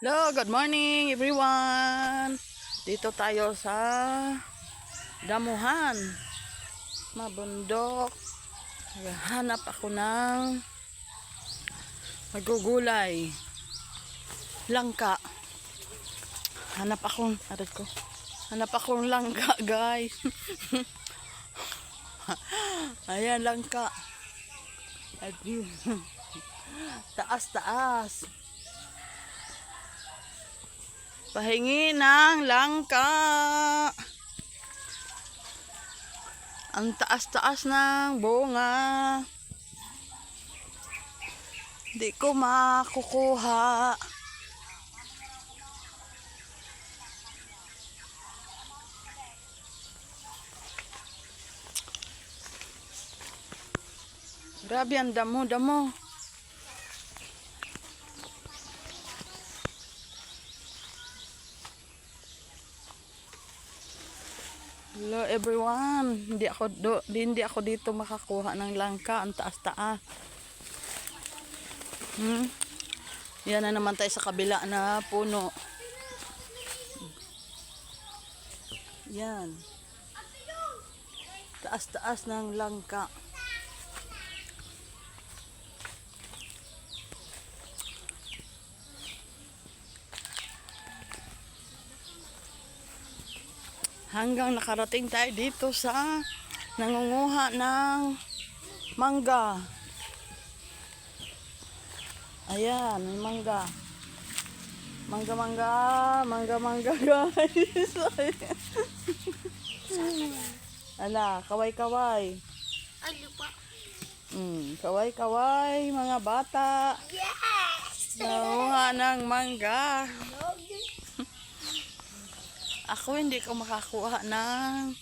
Hello, good morning everyone. Dito tayo sa damuhan, mabundok. Hanap ako ng magugulay, langka. Hanap akong langka, guys. Ayan, langka. Taas. Pahingi ng langka. Ang taas-taas ng bunga. Hindi ko makukuha. Grabe ang damo. Hello everyone, hindi ako dito makakuha ng langka, ang taas-taas. Yan na naman tayo sa kabila na puno. Yan. Taas-taas ng langka. Hanggang nakarating tayo dito sa nangunguha ng mangga. Ayan, may mangga. Mangga guys. Ala, kaway-kaway. Ano pa? Kaway-kaway, mga bata. Yes! Nangunguha ng mangga. Ako hindi ko makakuha ng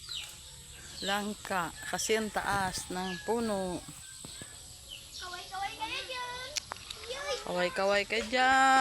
langka kasi ang taas ng puno. Kaway-kaway ka na dyan. Kaway-kaway ka dyan.